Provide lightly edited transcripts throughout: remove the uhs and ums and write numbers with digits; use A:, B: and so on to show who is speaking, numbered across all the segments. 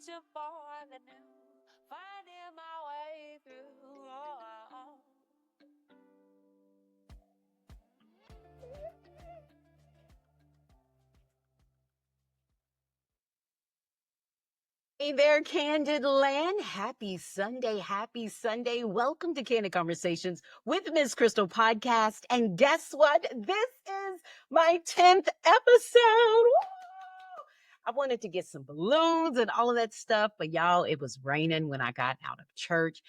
A: searching for the new, finding my way through.
B: Hey there, Kandid Land. Happy Sunday. Happy Sunday. Welcome to Candid Conversations with Miss Crystal podcast. And guess what? This is my 10th episode. Woo! I wanted to get some balloons and all of that stuff, but y'all, it was raining when I got out of church.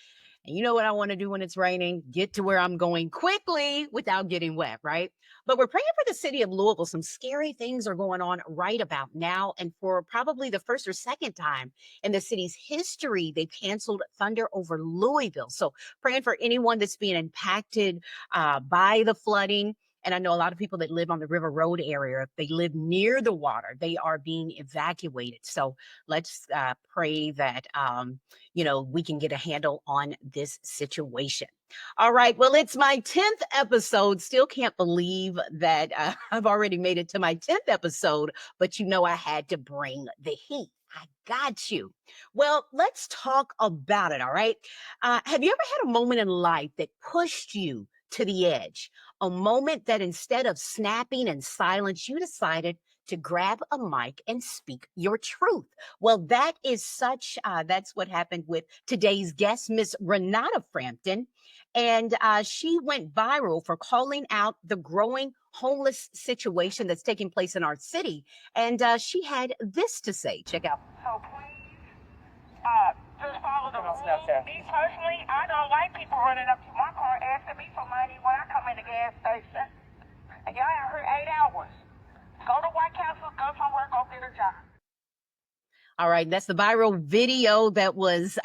B: And you know what I want to do when it's raining? Get to where I'm going quickly without getting wet, right? But we're praying for the city of Louisville. Some scary things are going on right about now. And for probably the first or second time in the city's history, they canceled Thunder over Louisville. So praying for anyone that's being impacted by the flooding. And I know a lot of people that live on the River Road area, if they live near the water, they are being evacuated. So let's pray that, we can get a handle on this situation. All right. Well, it's my 10th episode. Still can't believe that I've already made it to my 10th episode, but I had to bring the heat. I got you. Well, let's talk about it. All right. Have you ever had a moment in life that pushed you to the edge? A moment that instead of snapping in silence, you decided to grab a mic and speak your truth. Well, that's what happened with today's guest, Miss Renada Frampton. And she went viral for calling out the growing homeless situation that's taking place in our city. And she had this to say. Check out.
C: So please, just follow the rules. Me personally, I don't like people running up to my car asking me for money when I come in the gas station. And y'all out here 8 hours. Go to White Castle, go somewhere, go get a job.
B: All right, that's the viral video that was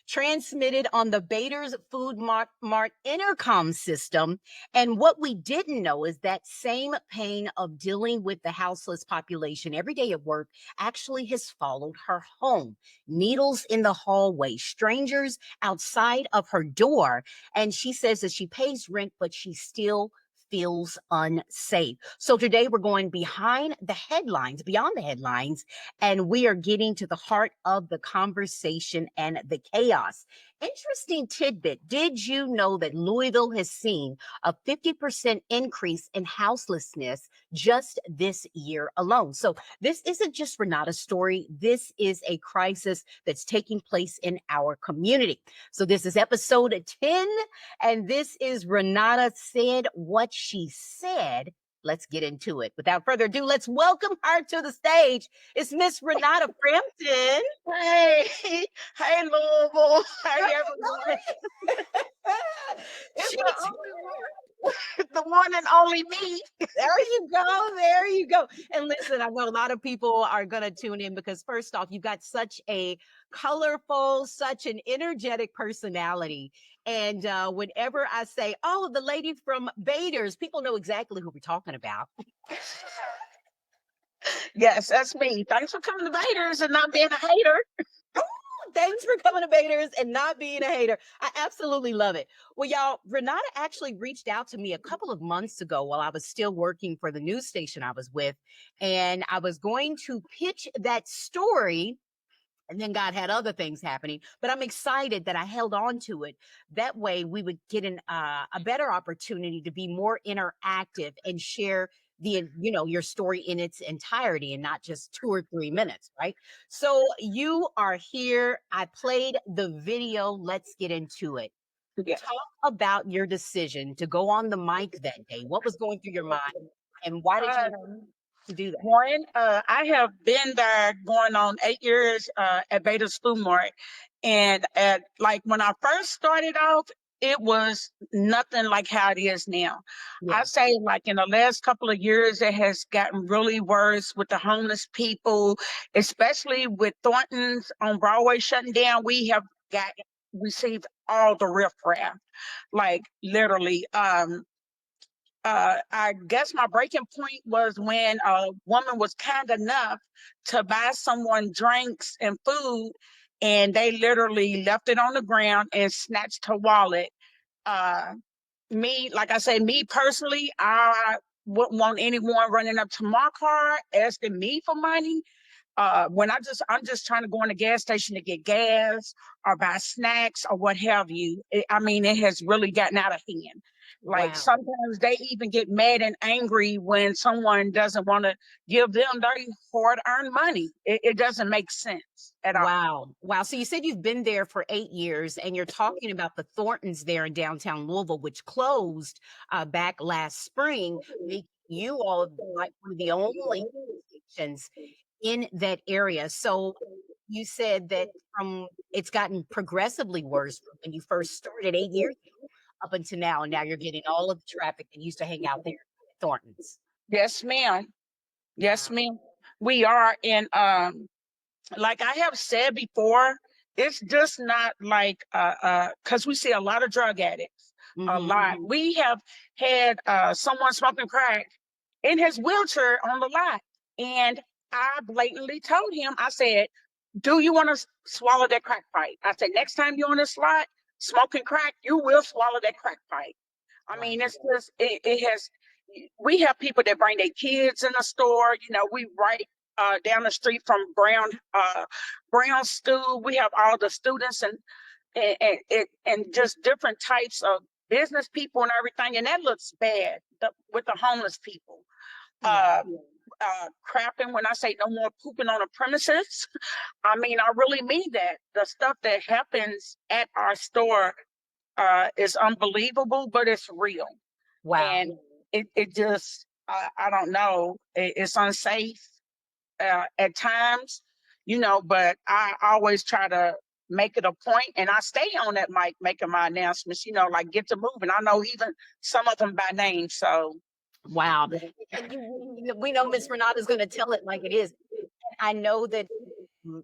B: transmitted on the Bader's Food Mart intercom system. And what we didn't know is that same pain of dealing with the houseless population every day at work actually has followed her home. Needles in the hallway, strangers outside of her door. And she says that she pays rent, but she still feels unsafe. So today we're going beyond the headlines, and we are getting to the heart of the conversation and the chaos. Interesting tidbit. Did you know that Louisville has seen a 50% increase in houselessness just this year alone? So this isn't just Renata's story. This is a crisis that's taking place in our community. So this is episode 10, and this is Renata Said What She Said. Let's get into it. Without further ado, let's welcome her to the stage. It's Miss Renada Frampton.
C: Hey, hey, Louisville. Hey, everyone. It's
B: She-
C: the only one. The one and only me.
B: There you go. There you go. And listen, I know a lot of people are going to tune in because, first off, you've got such a colorful, such an energetic personality. And whenever I say, oh, the lady from Bader's, people know exactly who we're talking about.
C: Yes, that's me. Thanks for coming to Vader's and not being a hater.
B: Thanks for coming to Bader's and not being a hater. I absolutely love it. Well, y'all, Renata actually reached out to me a couple of months ago while I was still working for the news station I was with. And I was going to pitch that story. And then God had other things happening, but I'm excited that I held on to it. That way we would get a better opportunity to be more interactive and share your story in its entirety and not just 2 or 3 minutes, right? So you are here. I played the video. Let's get into it.
C: Yes.
B: Talk about your decision to go on the mic that day. What was going through your mind, and why did you to do that?
C: One, I have been there going on 8 years at Beta's Food Mart. And like when I first started off, it was nothing like how it is now.
B: Yeah.
C: I say like in the last couple of years, it has gotten really worse with the homeless people, especially with Thornton's on Broadway shutting down. We have received all the riffraff, like literally. I guess my breaking point was when a woman was kind enough to buy someone drinks and food, and they literally left it on the ground and snatched her wallet. Uh, like I said, me personally, I wouldn't want anyone running up to my car asking me for money. When I'm just trying to go in the gas station to get gas or buy snacks or what have you. I mean, it has really gotten out of hand. Like
B: Wow.
C: sometimes they even get mad and angry when someone doesn't want to give them their hard-earned money. It doesn't make sense at all.
B: Wow. Wow. So you said you've been there for 8 years and you're talking about the Thorntons there in downtown Louisville, which closed back last spring, making you all like one of the only stations in that area. So you said that from it's gotten progressively worse from when you first started 8 years ago up until now. And now you're getting all of the traffic that used to hang out there at Thornton's.
C: Yes, ma'am. Yes,
B: Wow.
C: ma'am. We are in like I have said before, it's just not like because we see a lot of drug addicts, a
B: Hmm.
C: lot. We have had someone smoking crack in his wheelchair on the lot, and I blatantly told him, I said, "Do you want to swallow that crack pipe?" I said, "Next time you're on this lot smoking crack, you will swallow that crack pipe." I
B: Wow.
C: mean, it's just it has. We have people that bring their kids in the store. You know, we right down the street from Brown School. We have all the students and just different types of business people and everything, and that looks bad with the homeless people.
B: Yeah.
C: Uh, Crapping, when I say no more pooping on the premises, I mean I really mean that. The stuff that happens at our store is unbelievable, but it's real,
B: Wow.
C: and it just I don't know, it's unsafe at times, you know, but I always try to make it a point and I stay on that mic making my announcements, you know, like get to moving. I know even some of them by name. So
B: Wow. And we know Miss Renata's going to tell it like it is. I know that mm,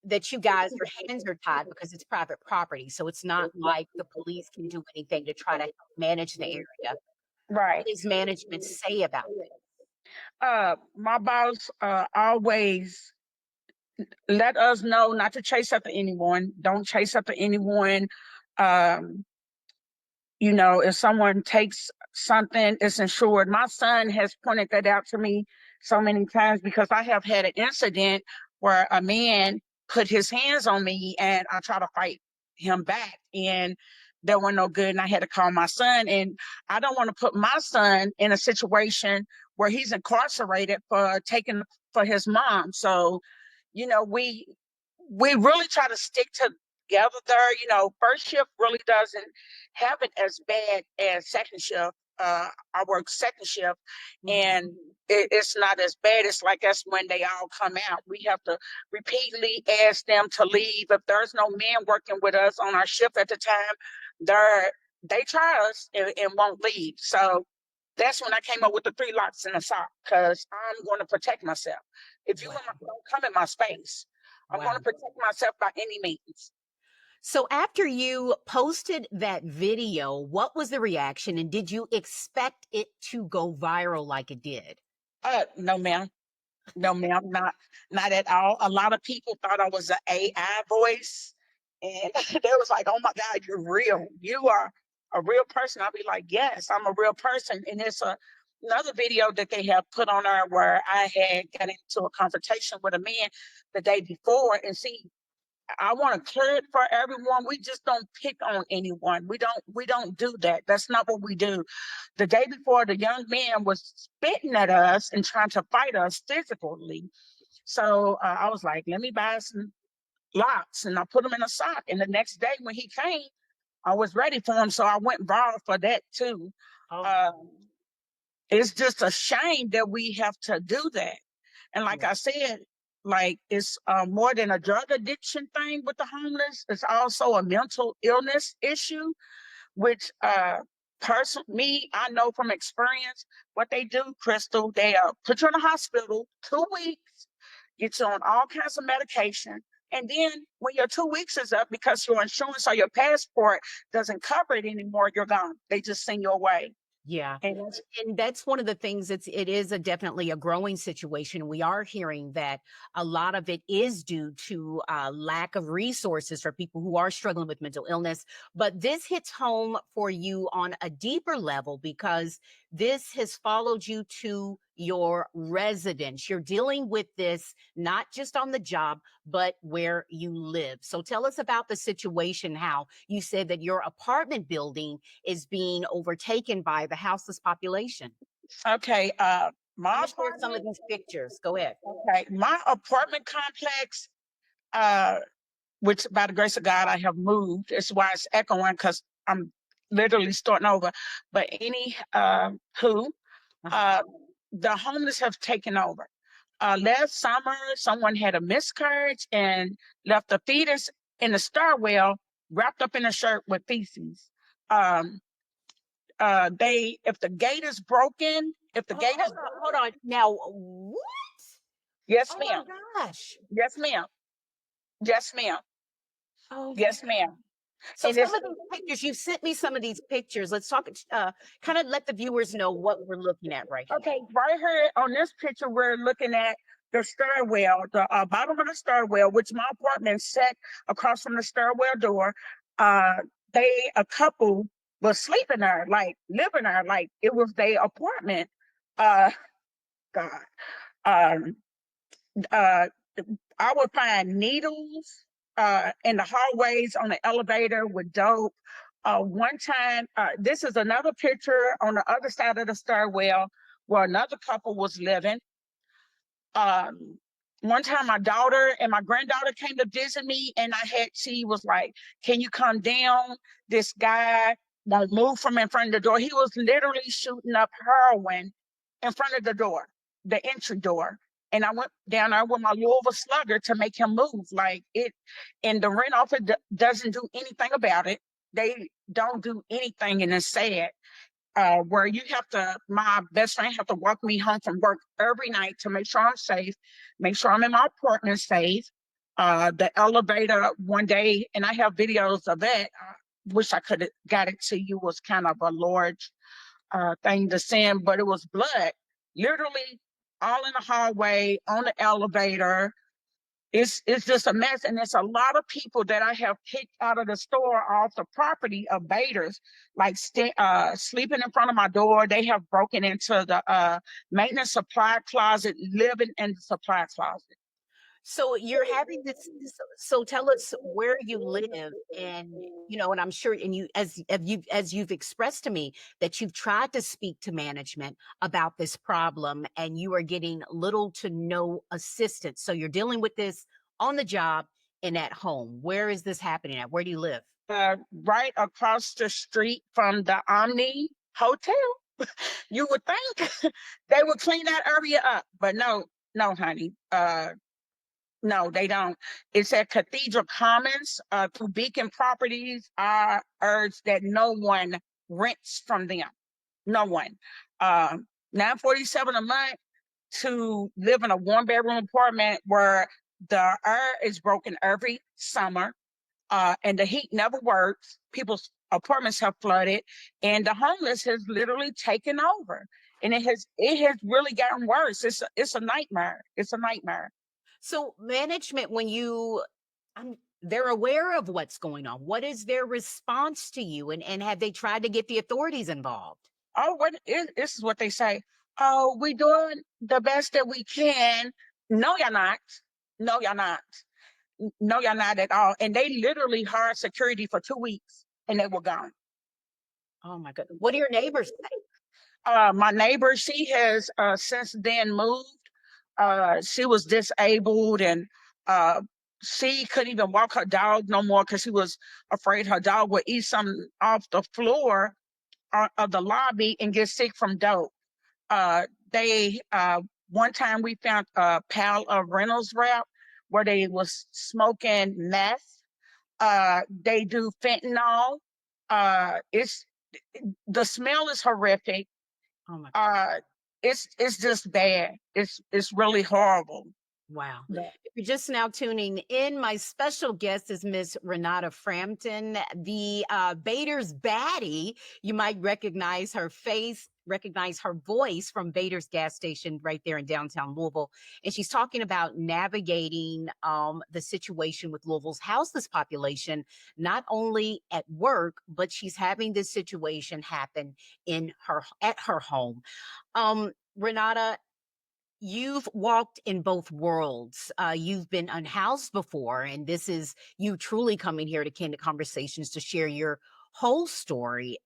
B: that you guys, your hands are tied because it's private property. So it's not like the police can do anything to try to help manage the area.
C: right.
B: What does management say about this?
C: My boss always let us know not to chase after anyone. Don't chase after anyone. Um, you know, if someone takes something, it's insured. My son has pointed that out to me so many times because I have had an incident where a man put his hands on me and I tried to fight him back and that wasn't no good. And I had to call my son. And I don't want to put my son in a situation where he's incarcerated for taking for his mom. So, you know, we really try to stick together there. You know, first shift really doesn't have it as bad as second shift. I work second shift,
B: Mhm.
C: and it's not as bad. It's like that's when they all come out. We have to repeatedly ask them to leave. If there's no men working with us on our shift at the time, they try us and won't leave. So that's when I came up with the three locks in the sock because I'm going to protect myself. If you
B: Wow.
C: don't come in my space, I'm going
B: Wow.
C: to protect myself by any means.
B: So after you posted that video, what was the reaction and did you expect it to go viral like it did?
C: No, ma'am. No, ma'am, not at all. A lot of people thought I was an AI voice, and they was like, "Oh my God, you're real. You are a real person." I'll be like, "Yes, I'm a real person." And it's another video that they have put on there where I had got into a confrontation with a man the day before, and see, I want to clear it for everyone. We just don't pick on anyone. We don't do that. That's not what we do. The day before, the young man was spitting at us and trying to fight us physically. So I was like, let me buy some locks, and I put them in a sock. And the next day when he came, I was ready for him. So I went viral for that too.
B: Oh,
C: Uh, it's just a shame that we have to do that. And like
B: yeah.
C: I said, like it's more than a drug addiction thing with the homeless. It's also a mental illness issue, which me, I know from experience what they do, Crystal. They put you in a hospital 2 weeks, get you on all kinds of medication. And then when your 2 weeks is up, because your insurance or your passport doesn't cover it anymore, you're gone. They just send you away.
B: Yeah.
C: And that's
B: And that's one of the things it is a definitely a growing situation. We are hearing that a lot of it is due to lack of resources for people who are struggling with mental illness. But this hits home for you on a deeper level because this has followed you to your residence. You're dealing with this not just on the job, but where you live. So tell us about the situation, how you said that your apartment building is being overtaken by the houseless population.
C: Okay,
B: I'm
C: my
B: going to share some of
C: apartment,
B: these pictures. Go ahead.
C: okay, my apartment complex, uh, which by the grace of God, I have moved. It's why it's echoing because I'm literally starting over. But who,
B: Uh-huh.
C: uh, the homeless have taken over. Last summer, someone had a miscarriage and left a fetus in the stairwell wrapped up in a shirt with feces. Um, if the gate is broken, if the gate is,
B: Hold on. Now, what?
C: yes,
B: Oh my
C: ma'am,
B: gosh.
C: yes, ma'am, yes, ma'am,
B: Oh my
C: yes,
B: God.
C: ma'am.
B: So
C: And
B: some
C: it's
B: of these pictures, you've sent me some of these pictures. Let's talk, kind of let the viewers know what we're looking at right here.
C: okay, right here on this picture, we're looking at the stairwell, the bottom of the stairwell, which my apartment set across from the stairwell door. Uh, a couple was sleeping there, like living there, like it was their apartment. Uh, God, um, uh, I would find needles in the hallways on the elevator with dope. One time, this is another picture on the other side of the stairwell where another couple was living. Um, One time, my daughter and my granddaughter came to visit me, and she was like, "Can you come down? This guy won't move from in front of the door." He was literally shooting up heroin in front of the door, the entry door. And I went down there with my Louisville Slugger to make him move. Like it, and the rent office doesn't do anything about it. They don't do anything, and it's sad. Where my best friend have to walk me home from work every night to make sure I'm safe, make sure I'm in my apartment safe. The elevator one day, and I have videos of that. I wish I could have got it to you. Was kind of a large thing to send, but it was blood, literally all in the hallway, on the elevator. It's just a mess, and there's a lot of people that I have kicked out of the store off the property of baiters, like sleeping in front of my door. They have broken into the maintenance supply closet, living in the supply closet.
B: So you're having so tell us where you live, and and I'm sure, and as you've expressed to me that you've tried to speak to management about this problem and you are getting little to no assistance. So you're dealing with this on the job and at home. Where is this happening at? Where do you live?
C: Right across the street from the Omni Hotel. You would think they would clean that area up, but no, no, honey. No, they don't. It's at Cathedral Commons. Through Beacon Properties, I urge that no one rents from them. No one. $947 a month to live in a one-bedroom apartment where the air is broken every summer, and the heat never works. People's apartments have flooded, and the homeless has literally taken over. And it has really gotten worse. It's a nightmare. It's a nightmare.
B: So management, when they're aware of what's going on. What is their response to you? And have they tried to get the authorities involved?
C: Oh, this is what they say. Oh, we doing the best that we can. No, you're not. No, you're not. No, you're not at all. And they literally hired security for 2 weeks and they were gone.
B: Oh my God. What do your neighbors say?
C: My neighbor, she has since then moved. She was disabled, and uh, she couldn't even walk her dog no more because she was afraid her dog would eat something off the floor of the lobby and get sick from dope. They One time we found a pile of Reynolds wrap where they was smoking meth. They do fentanyl. It's The smell is horrific.
B: Oh my God.
C: Uh, it's just bad. It's really horrible.
B: Wow.
C: Yeah.
B: If you're just now tuning in, my special guest is Miss Renada Frampton, the Bader's baddie. You might recognize her face, recognize her voice from Bader's gas station right there in downtown Louisville. And she's talking about navigating the situation with Louisville's houseless population, not only at work, but she's having this situation happen at her home. Renata, you've walked in both worlds. You've been unhoused before, and this is you truly coming here to Candid Conversations to share your whole story.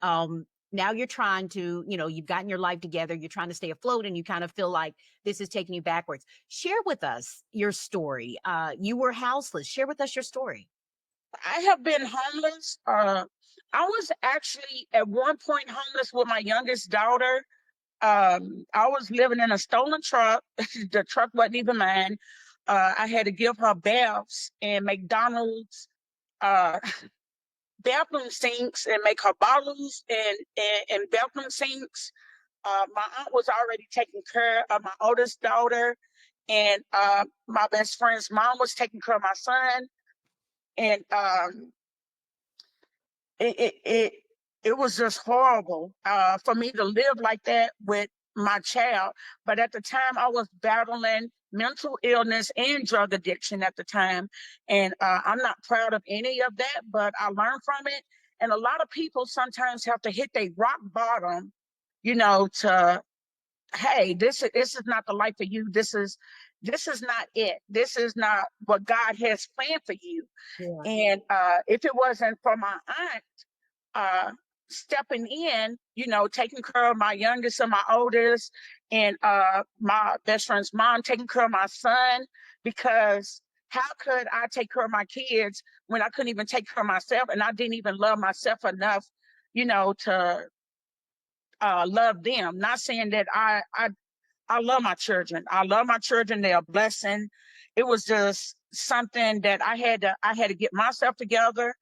B: Now you're trying to, you've gotten your life together, you're trying to stay afloat, and you kind of feel like this is taking you backwards. Share with us your story. You were houseless. Share with us your story.
C: I have been homeless. I was actually at one point homeless with my youngest daughter. I was living in a stolen truck. The truck wasn't even mine. I had to give her baths and McDonald's uh, bathroom sinks and make her bottles and bathroom sinks. My aunt was already taking care of my oldest daughter, and my best friend's mom was taking care of my son. And it it it, it was just horrible for me to live like that with my child. But at the time, I was battling mental illness and drug addiction at the time, and I'm not proud of any of that. But I learned from it. And a lot of people sometimes have to hit their rock bottom, to hey, this is not the life for you. This is not it. This is not what God has planned for you.
B: Yeah.
C: And if it wasn't for my aunt uh, stepping in, taking care of my youngest and my oldest, and my best friend's mom taking care of my son, because how could I take care of my kids when I couldn't even take care of myself, and I didn't even love myself enough, to love them. Not saying that I love my children. I love my children. They're a blessing. It was just something that I had to get myself together,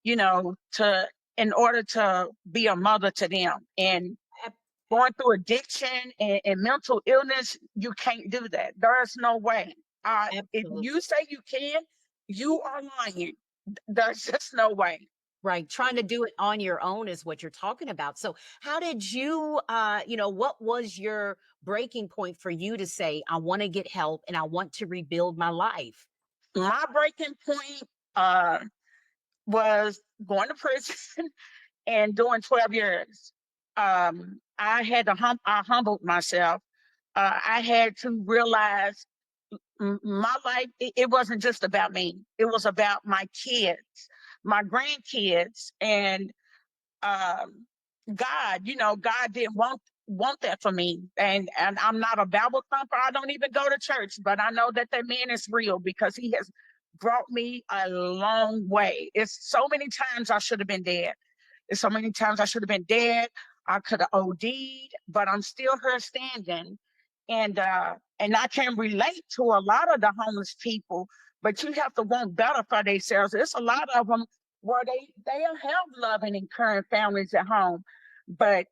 C: to in order to be a mother to them. And
B: Ab-
C: going through addiction and mental illness, you can't do that. There's no way. If you
B: Absolutely.
C: say you can, you are lying. There's just no way.
B: Right. Trying to do it on your own is what you're talking about. So, how did you, what was your breaking point for you to say, I want to get help and I want to rebuild my life?
C: My breaking point uh, was going to prison and doing 12 years. I had to I humbled myself. I had to realize my life, it wasn't just about me. It was about my kids, my grandkids, and um, God. God didn't want that for me. And I'm not a Bible thumper. I don't even go to church, but I know that man is real because he has brought me a long way. It's so many times I should have been dead. It's so many times I should have been dead. I could have OD'd, but I'm still here standing. And I can relate to a lot of the homeless people, but you have to want better for themselves. It's a lot of them where they have loving and caring families at home, but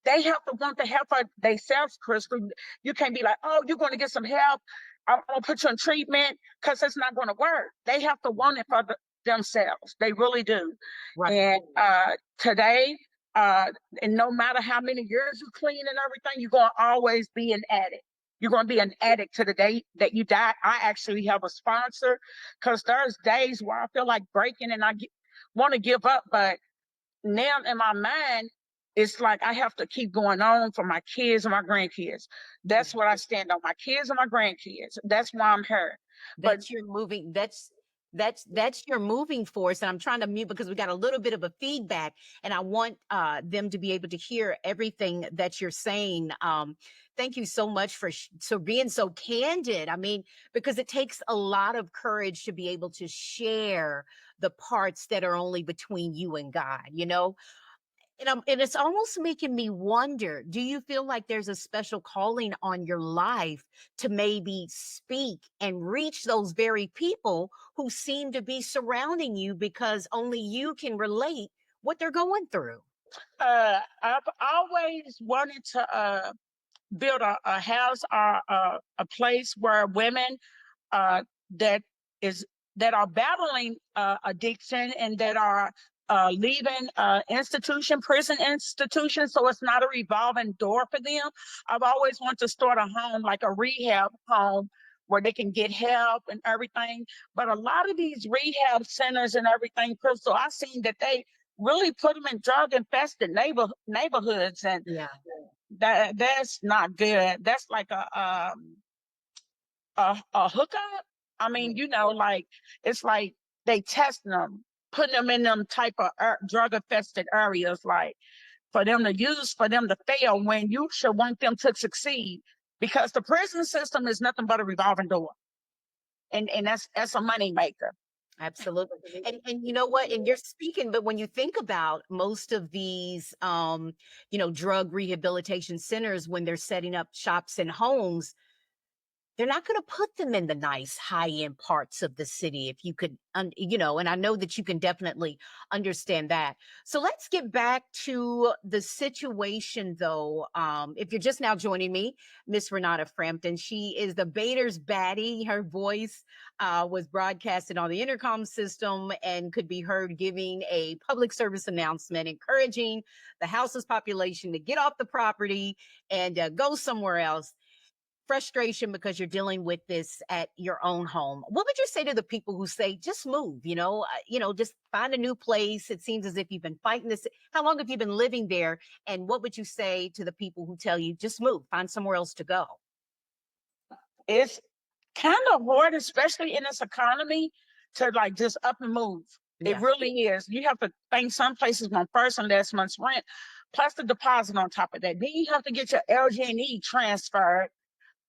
C: they have to want the help for themselves, Crystal. You can't be like, oh, you're going to get some help. I'm going to put you in treatment, because it's not going to work. They have to want it for themselves. They really do.
B: Right.
C: And today, uh, and no matter how many years you clean and everything, you're going to always be an addict. You're going to be an addict to the day that you die. I actually have a sponsor, because there's days where I feel like breaking and I want to give up, but now in my mind, it's like I have to keep going on for my kids and my grandkids. That's what I stand on, my kids and my grandkids. That's why I'm here. But
B: That's your moving that's your moving force, and I'm trying to mute because we got a little bit of a feedback, and I want them to be able to hear everything that you're saying. Thank you so much for so being so candid. I mean, because it takes a lot of courage to be able to share the parts that are only between you and God, and it's almost making me wonder, do you feel like there's a special calling on your life to maybe speak and reach those very people who seem to be surrounding you because only you can relate what they're going through?
C: I've always wanted to build a house or a place where women uh, that is that are battling addiction and that are leaving prison institution, so it's not a revolving door for them. I've always wanted to start a home, like a rehab home, where they can get help and everything. But a lot of these rehab centers and everything, Crystal, I've seen that they really put them in drug infested neighborhoods, and
B: Yeah.
C: that's not good. That's like a a hookup. I mean, like it's like they testing them, putting them in them type of drug infested areas, like for them to use, for them to fail when you should want them to succeed, because the prison system is nothing but a revolving door, and that's a money maker.
B: Absolutely. And you know what? And you're speaking, but when you think about most of these drug rehabilitation centers, when they're setting up shops and homes, they're not going to put them in the nice high-end parts of the city. If you could, and I know that you can definitely understand that. So let's get back to the situation, though. If you're just now joining me, Miss Renada Frampton, she is the Bader's baddie. Her voice was broadcasted on the intercom system and could be heard giving a public service announcement, encouraging the house's population to get off the property and go somewhere else. Frustration because you're dealing with this at your own home. What would you say to the people who say, just move, just find a new place? It seems as if you've been fighting this. How long have you been living there? And what would you say to the people who tell you, just move, find somewhere else to go?
C: It's kind of hard, especially in this economy, to like just up and move. It really is. You have to think some places want first and last month's rent, plus the deposit on top of that. Then you have to get your LG&E transferred.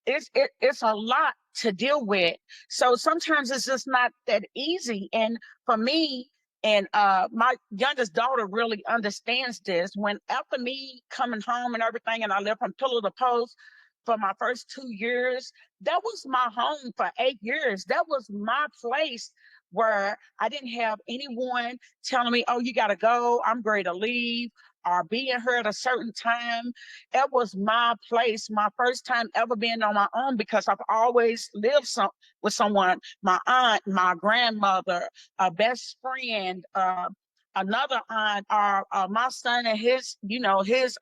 C: It's a lot to deal with. So sometimes it's just not that easy. And for me, and my youngest daughter really understands this. When after me coming home and everything, and I lived from pillow to post for my first 2 years, that was my home for 8 years. That was my place where I didn't have anyone telling me, "Oh, you got to go. I'm ready to leave," or being here at a certain time. It was my place, my first time ever being on my own, because I've always lived with someone, my aunt, my grandmother, a best friend, another aunt, or my son and his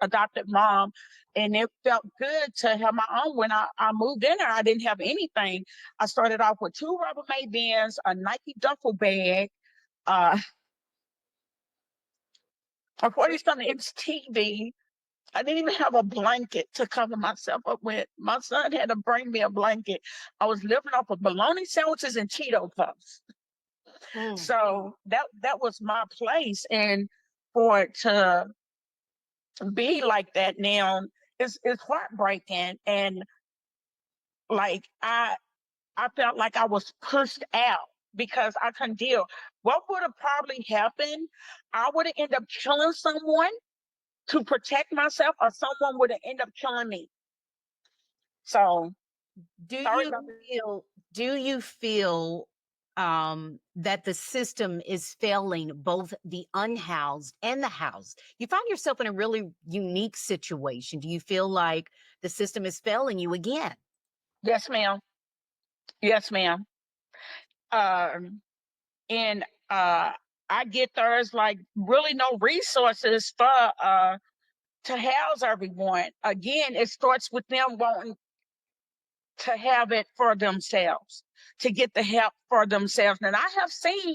C: adopted mom. And it felt good to have my own. When I moved in there, I didn't have anything. I started off with 2 Rubbermaid bins, a Nike duffel bag, a 40-something-inch TV. I didn't even have a blanket to cover myself up with. My son had to bring me a blanket. I was living off of bologna sandwiches and Cheeto puffs. So that was my place. And for it to be like that now, it's heartbreaking. And like I felt like I was pushed out because I couldn't deal. What would have probably happened? I would have ended up killing someone to protect myself, or someone would have ended up killing me. So
B: Do
C: sorry
B: you
C: about that.
B: feel that the system is failing both the unhoused and the housed? You find yourself in a really unique situation. Do you feel like the system is failing you again?
C: Yes, ma'am. Yes, ma'am. And I get there's like really no resources for to house everyone. Again, it starts with them wanting to have it for themselves, to get the help for themselves. And I have seen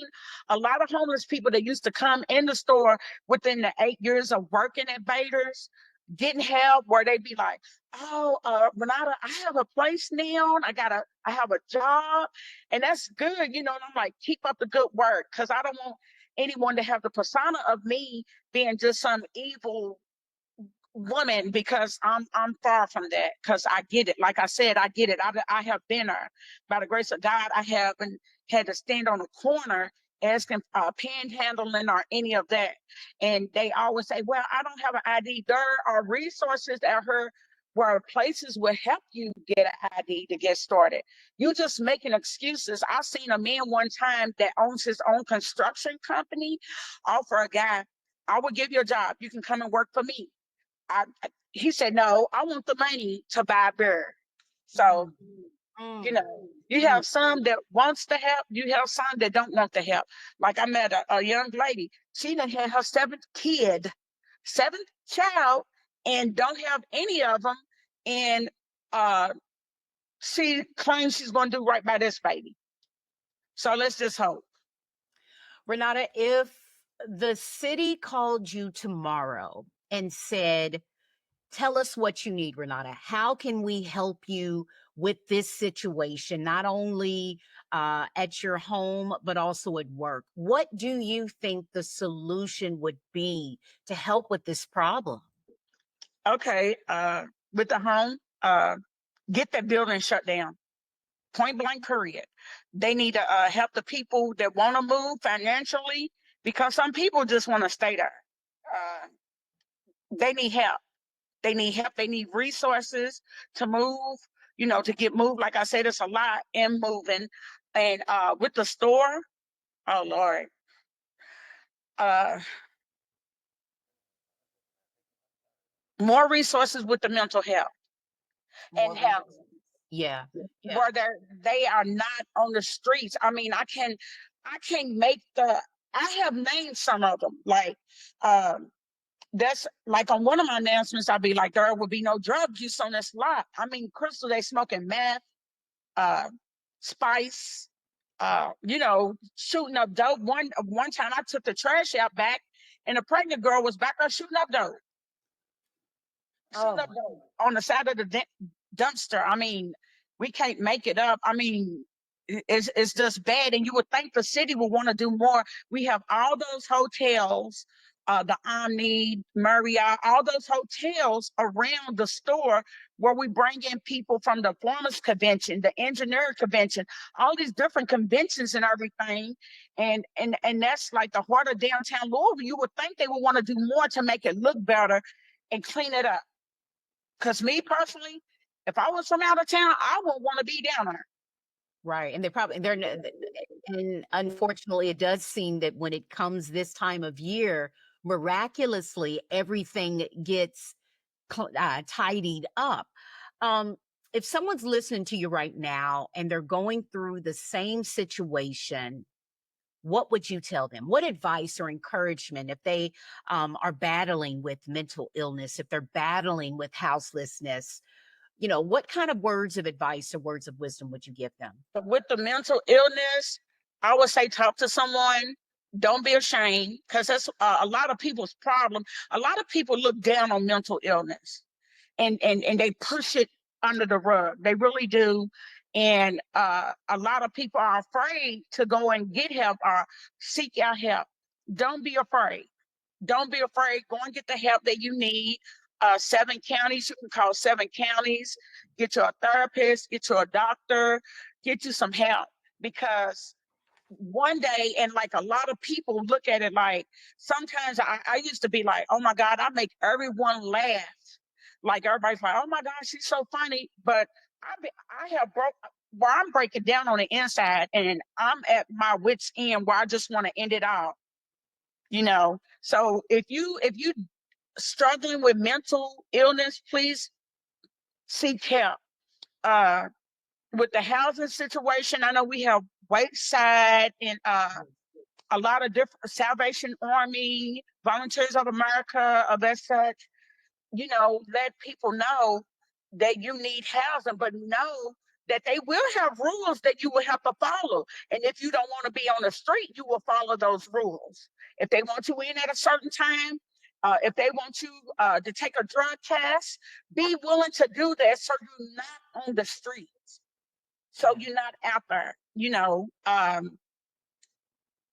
C: a lot of homeless people that used to come in the store within the 8 years of working at Bader's, getting help, where they'd be like, "Oh, Renata, I have a place now. I have a job," and that's good, And I'm like, keep up the good work, because I don't want anyone to have the persona of me being just some evil woman, because I'm far from that, because I get it. Like I said, I get it. I have been there. By the grace of God, I haven't had to stand on a corner asking panhandling or any of that. And they always say, "Well, I don't have an ID." There are resources out here where places will help you get an ID to get started. You just making excuses. I seen a man one time that owns his own construction company offer a guy, "I will give you a job. You can come and work for me." He said, "No, I want the money to buy beer." So, you have some that wants to help. You have some that don't want to help. Like I met a young lady. She done had her seventh child, and don't have any of them. And uh, she claims she's going to do right by this baby. So let's just hope.
B: Renata, if the city called you tomorrow and said, Tell us what you need, Renata. How can we help you with this situation, not only at your home, but also at work? What do you think the solution would be to help with this problem?
C: Okay, with the home, get that building shut down. Point blank, period. They need to help the people that want to move financially, because some people just want to stay there. Uh, they need help. They need help. They need resources to move, to get moved. Like I said, it's a lot in moving. And with the store, oh Lord, uh, more resources with the mental health
B: More
C: and
B: resources.
C: housing,
B: Yeah. Yeah.
C: where they are not on the streets. I mean, I can make I have named some of them. Like, that's like on one of my announcements, I'll be like, there will be no drug use on this lot. I mean, Crystal, they smoking meth, uh, spice, shooting up dope. One time I took the trash out back, and a pregnant girl was back there shooting up dope. Shooting
B: Oh,
C: up dope on the side of the dumpster. I mean, we can't make it up. I mean, it's just bad. And you would think the city would want to do more. We have all those hotels, the Omni, Marriott, all those hotels around the store where we bring in people from the Plumbers Convention, the Engineer Convention, all these different conventions and everything. And that's like the heart of downtown Louisville. You would think they would want to do more to make it look better and clean it up. Because me personally, if I was from out of town, I wouldn't want to be down there.
B: right. And and unfortunately, it does seem that when it comes this time of year, miraculously, everything gets tidied up. Um, if someone's listening to you right now and they're going through the same situation, what would you tell them? What advice or encouragement if they are battling with mental illness, if they're battling with houselessness? What kind of words of advice or words of wisdom would you give them?
C: But with the mental illness, I would say talk to someone. Don't be ashamed, because that's a lot of people's problem. A lot of people look down on mental illness, and they push it under the rug. They really do. And a lot of people are afraid to go and get help or seek out help. Don't be afraid. Don't be afraid. Go and get the help that you need. 7 counties, you can call 7 counties, get you a therapist, get you a doctor, get you some help. Because one day, and like a lot of people look at it like, sometimes I used to be like, oh my God, I make everyone laugh. Like everybody's like, oh my God, she's so funny. But I have broke where I'm breaking down on the inside, and I'm at my wit's end where I just want to end it all. So if you struggling with mental illness, please seek help. uh with the housing situation, I know we have Wakeside and a lot of different Salvation Army, Volunteers of America, of as such. Let people know that you need housing, but know that they will have rules that you will have to follow. And if you don't want to be on the street, you will follow those rules. If they want you in at a certain time, if they want you to take a drug test, be willing to do that so you're not on the streets. So
B: Yeah.
C: you're not out there.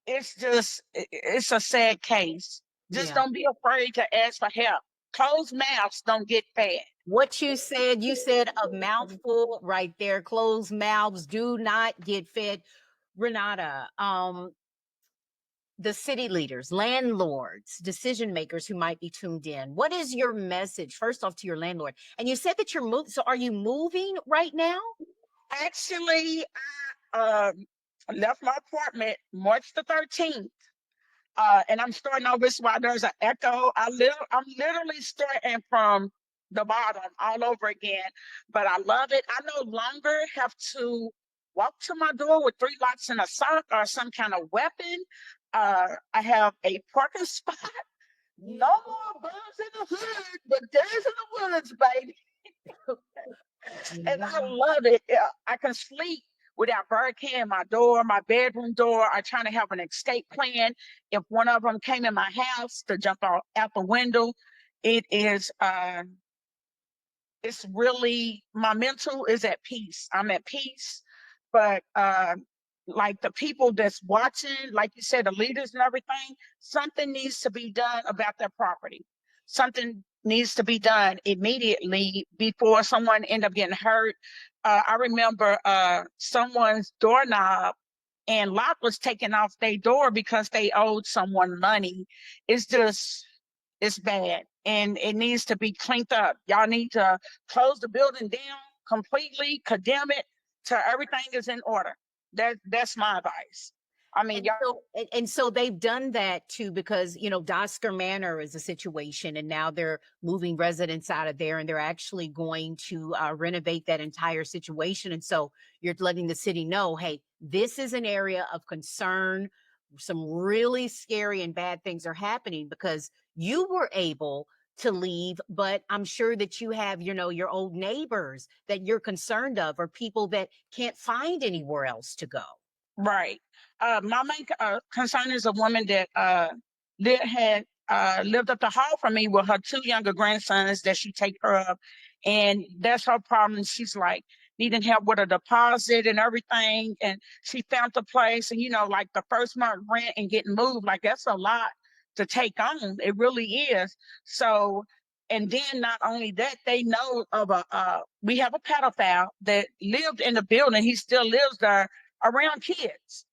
C: It's a sad case. Just
B: Yeah.
C: don't be afraid to ask for help. Closed mouths don't get fed.
B: What you said a mouthful right there. Closed mouths do not get fed. Renata, the city leaders, landlords, decision makers who might be tuned in, what is your message, first off, to your landlord? And you said that you're moving. So are you moving right now?
C: Actually, I left my apartment March the 13th. And I'm starting over. This while there's an echo. I'm literally starting from the bottom all over again. But I love it. I no longer have to walk to my door with 3 locks and a sock or some kind of weapon. I have a parking spot. No more birds in the hood, but there's in the woods, baby. And I
B: Wow.
C: love it. Yeah, I can sleep without barricading my door, my bedroom door. I trying to have an escape plan. If one of them came in my house to jump out the window, it is it's really, my mental is at peace. I'm at peace. But like the people that's watching, like you said, the leaders and everything, something needs to be done about their property. Something needs to be done immediately before someone end up getting hurt. I remember someone's doorknob and lock was taken off their door because they owed someone money. It's just, it's bad and it needs to be cleaned up. Y'all need to close the building down completely, condemn it to everything is in order. That's my advice. I mean,
B: And
C: y'all.
B: so they've done that too, because Dosker Manor is a situation, and now they're moving residents out of there, and they're actually going to renovate that entire situation. And so you're letting the city know, hey, this is an area of concern. Some really scary and bad things are happening because you were able to leave, but I'm sure that you have, your old neighbors that you're concerned of, or people that can't find anywhere else to go.
C: Right. My main concern is a woman that had lived up the hall from me with her two younger grandsons that she take care of, and that's her problem. She's like needing help with a deposit and everything, and she found the place, and like the first month rent and getting moved, like that's a lot to take on. It really is. So, and then not only that, they know of we have a pedophile that lived in the building. He still lives there around kids.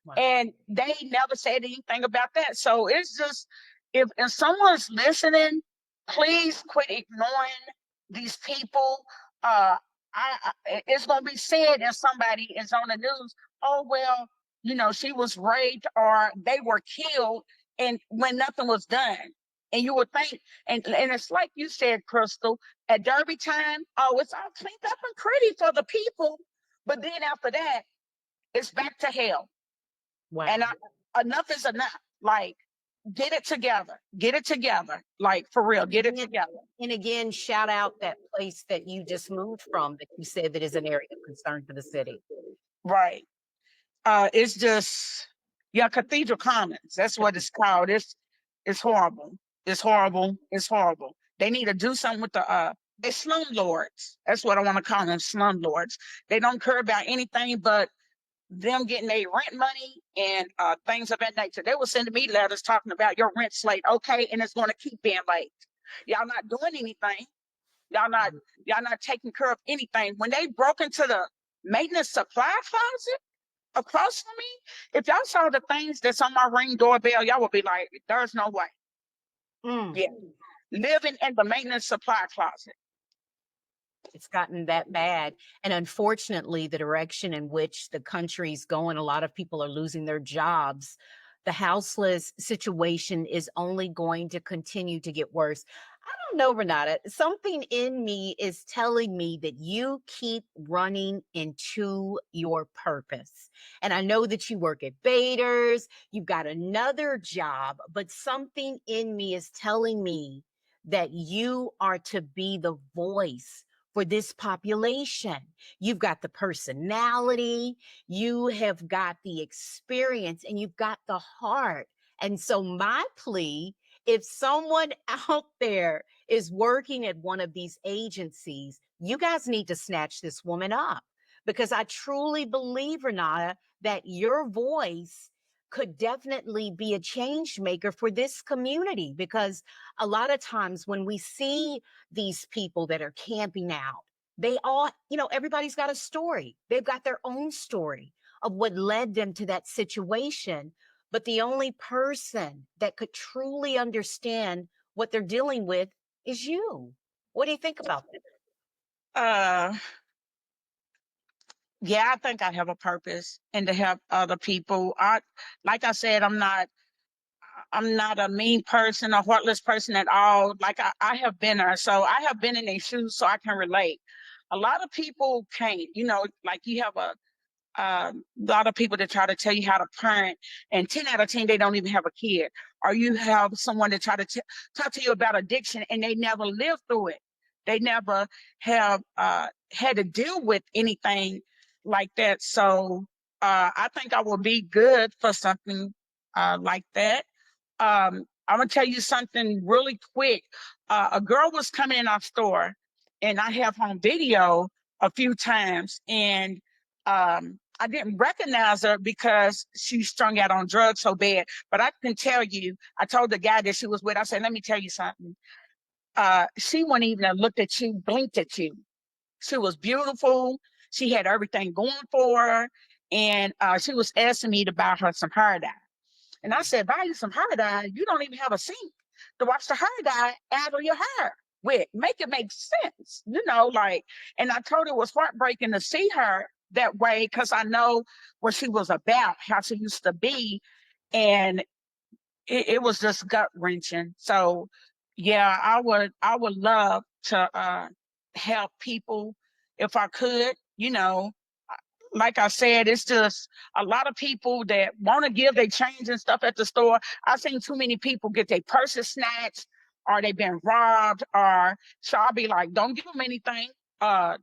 B: Wow.
C: And they never said anything about that. So it's just, if someone's listening, please quit ignoring these people. It's gonna be said if somebody is on the news, oh well, she was raped or they were killed, and when nothing was done. And you would think, and it's like you said, Crystal, at Derby time, oh, it's all cleaned up and pretty for the people. But then after that, it's back to hell.
B: Wow.
C: And enough is enough. Like, get it together. Get it together. Like, for real, get it together.
B: And again, shout out that place that you just moved from that you said that is an area of concern for the city.
C: Right. It's just, yeah, Cathedral Commons. That's what it's called. It's horrible. It's horrible. It's horrible. They need to do something with they slumlords. That's what I want to call them, slumlords. They don't care about anything but them getting their rent money and things of that nature. They were sending me letters talking about your rent's late, okay, and it's going to keep being late. Y'all not doing anything. Y'all not taking care of anything. When they broke into the maintenance supply closet across from me, if y'all saw the things that's on my Ring doorbell, y'all would be like, "There's no way."
B: Mm.
C: Yeah, living in the maintenance supply closet.
B: It's gotten that bad. And unfortunately, the direction in which the country's going, a lot of people are losing their jobs. The houseless situation is only going to continue to get worse. I don't know, Renata. Something in me is telling me that you keep running into your purpose. And I know that you work at Bader's, you've got another job, but something in me is telling me that you are to be the voice for this population. You've got the personality, you have got the experience, and you've got the heart. And so, my plea, if someone out there is working at one of these agencies, you guys need to snatch this woman up, because I truly believe, Renata, that your voice could definitely be a change maker for this community. Because a lot of times when we see these people that are camping out, they all, everybody's got a story. They've got their own story of what led them to that situation. But the only person that could truly understand what they're dealing with is you. What do you think about that?
C: Yeah, I think I have a purpose and to help other people. Like I said, I'm not a mean person, a heartless person at all. Like I have been there. So I have been in their shoes, so I can relate. A lot of people can't, like you have a lot of people that try to tell you how to parent, and 10 out of 10, they don't even have a kid. Or you have someone that try to talk to you about addiction and they never lived through it. They never have had to deal with anything like that. So I think I will be good for something like that. I'm gonna tell you something really quick. A girl was coming in our store and I have on video a few times, and I didn't recognize her because she strung out on drugs so bad. But I can tell you, I told the guy that she was with, I said, let me tell you something. She wouldn't even have looked at you, blinked at you. She was beautiful. She had everything going for her. And she was asking me to buy her some hair dye. And I said, buy you some hair dye? You don't even have a sink to wash the hair dye out of your hair with. Make it make sense, like, and I told her it was heartbreaking to see her that way because I know what she was about, how she used to be. And it was just gut wrenching. So yeah, I would love to help people if I could, like I said, it's just a lot of people that want to give their change and stuff at the store. I've seen too many people get their purses snatched, or they've been robbed, or so I'll be like, don't give them anything. All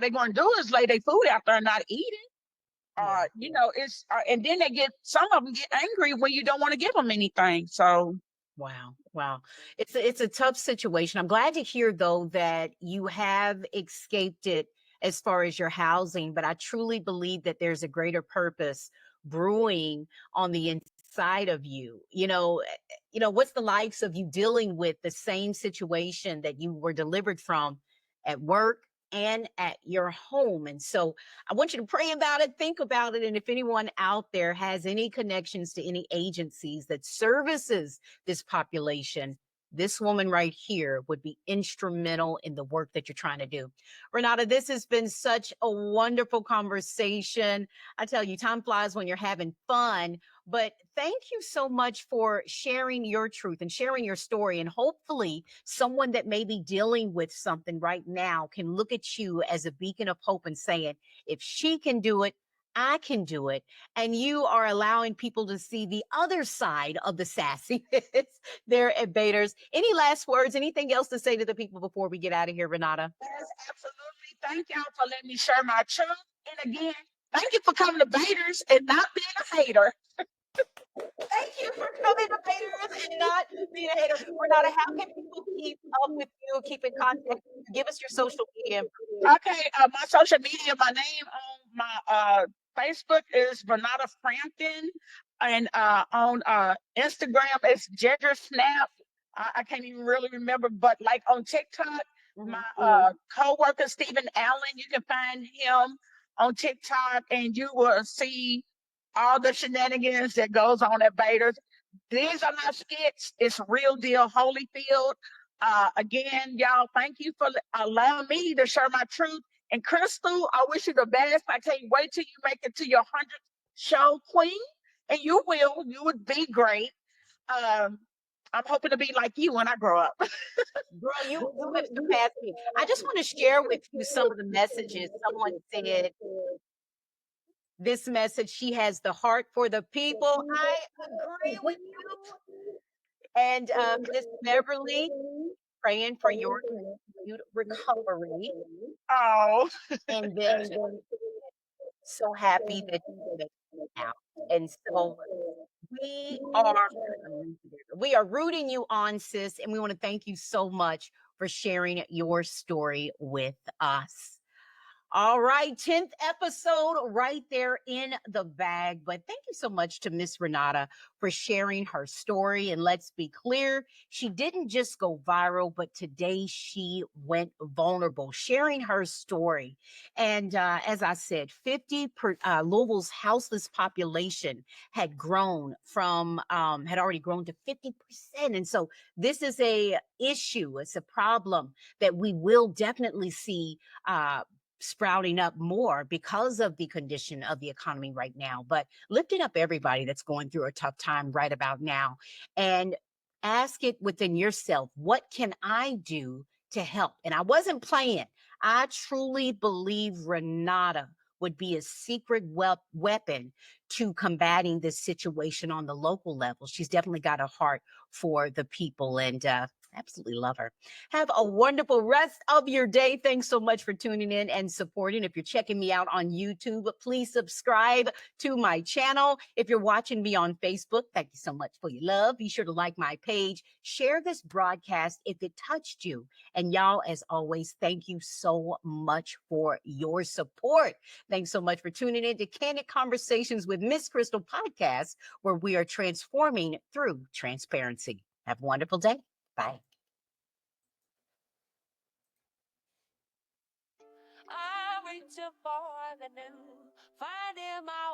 C: they're going to do is lay their food out there and not eat it. It's and then some of them get angry when you don't want to give them anything. So
B: Wow. It's a tough situation. I'm glad to hear though that you have escaped it as far as your housing, but I truly believe that there's a greater purpose brewing on the inside of you. What's the likes of you dealing with the same situation that you were delivered from at work and at your home. And so I want you to pray about it, think about it. And if anyone out there has any connections to any agencies that services this population, this woman right here would be instrumental in the work that you're trying to do. Renata, this has been such a wonderful conversation. I tell you, time flies when you're having fun, but thank you so much for sharing your truth and sharing your story. And hopefully someone that may be dealing with something right now can look at you as a beacon of hope and saying, if she can do it, I can do it. And you are allowing people to see the other side of the sassiness there at Bader's. Any last words, anything else to say to the people before we get out of here, Renata?
C: yes, absolutely. Thank y'all for letting me share my truth. And again, thank you for coming to Baders and not being a hater.
B: Thank you for coming to Bader's and not being a hater. Renata, how can people keep up with you, keep in contact? Give us your social media.
C: Okay, my social media, my name on my Facebook is Renada Frampton, and on Instagram it's Ginger Snap. I can't even really remember, but like on TikTok, my coworker Stephen Allen, you can find him on TikTok, and you will see all the shenanigans that goes on at Bader's. These are not skits; it's real deal Holyfield. Again, y'all, thank you for allowing me to share my truth. And Crystal, I wish you the best. I can't wait till you make it to your 100th show, Queen. And you will. You would be great. Um, I'm hoping to be like you when I grow up.
B: Girl, you have surpassed me. I just want to share with you some of the messages. Someone said this message, she has the heart for the people. I agree with you. And Miss Beverly, praying for your continued recovery.
C: Oh,
B: And then so happy that you made it out. And so we are we are rooting you on, sis, and we want to thank you so much for sharing your story with us. All right, 10th episode right there in the bag. But thank you so much to Miss Renata for sharing her story. And let's be clear, she didn't just go viral, but today she went vulnerable, sharing her story. And as I said, Louisville's houseless population had had already grown to 50%. And so this is a issue, it's a problem that we will definitely see sprouting up more because of the condition of the economy right now, but lifting up everybody that's going through a tough time right about now. And ask it within yourself, what can I do to help? And I wasn't playing. I truly believe Renata would be a secret weapon to combating this situation on the local level. She's definitely got a heart for the people. And Absolutely love her. Have a wonderful rest of your day. Thanks so much for tuning in and supporting. If you're checking me out on YouTube, please subscribe to my channel. If you're watching me on Facebook, thank you so much for your love. Be sure to like my page. Share this broadcast if it touched you. And y'all, as always, thank you so much for your support. Thanks so much for tuning in to Candid Conversations with Miss Crystal podcast, where we are transforming through transparency. Have a wonderful day. Bye.
A: I'm reaching for the new, finding my